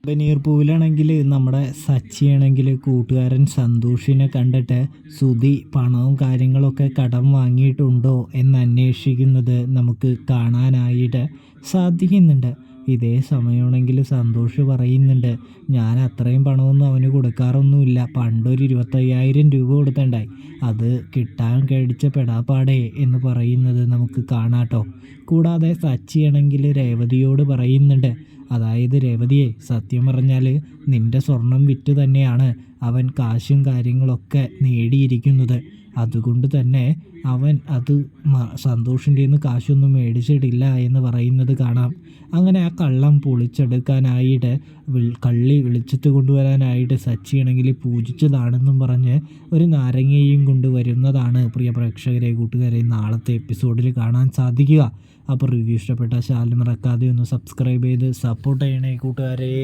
വെനീർപൂവിലാണെങ്കിൽ നമ്മുടെ സച്ചിയാണെങ്കിൽ കൂട്ടുകാരൻ സന്തോഷിനെ കണ്ടിട്ട് സുധി പണവും കാര്യങ്ങളൊക്കെ കടം വാങ്ങിയിട്ടുണ്ടോ എന്ന് അന്വേഷിക്കുന്നത് നമുക്ക് കാണാനായിട്ട് സാധിക്കുന്നുണ്ട്. ഇതേ സമയമാണെങ്കിൽ സന്തോഷ് പറയുന്നുണ്ട്, ഞാൻ അത്രയും പണമൊന്നും അവന് കൊടുക്കാറൊന്നുമില്ല, പണ്ടൊരു 25,000 രൂപ കൊടുത്തുണ്ടായി, അത് കിട്ടാൻ കഴിച്ച പെടാപ്പാടേ എന്ന് പറയുന്നത് നമുക്ക് കാണാട്ടോ. കൂടാതെ സച്ചിയാണെങ്കിൽ രേവതിയോട് പറയുന്നുണ്ട്, അതായത് രേവതിയെ, സത്യം പറഞ്ഞാൽ നിൻ്റെ സ്വർണം വിറ്റ് തന്നെയാണ് അവൻ കാശും കാര്യങ്ങളൊക്കെ നേടിയിരിക്കുന്നത്. അതുകൊണ്ട് തന്നെ അവൻ അത് സന്തോഷിൻ്റെ നിന്ന് കാശൊന്നും മേടിച്ചിട്ടില്ല എന്ന് പറയുന്നത് കാണാം. അങ്ങനെ ആ കള്ളം പൊളിച്ചെടുക്കാനായിട്ട് കള്ളി വിളിച്ചിട്ട് കൊണ്ടുവരാനായിട്ട് സച്ചിയാണെങ്കിൽ പൂജിച്ചതാണെന്നും പറഞ്ഞ് ഒരു നാരങ്ങയും കൊണ്ടുവരുന്നതാണ് പ്രിയ പ്രേക്ഷകരെ, കൂട്ടുകാരെ, നാളത്തെ എപ്പിസോഡിൽ കാണാൻ സാധിക്കുക. അപ്പോൾ റിവ്യൂ ഇഷ്ടപ്പെട്ട ചാനൽ മറക്കാതെ ഒന്ന് സബ്സ്ക്രൈബ് ചെയ്ത് സപ്പോർട്ട് ചെയ്യണേ കൂട്ടുകാരെ.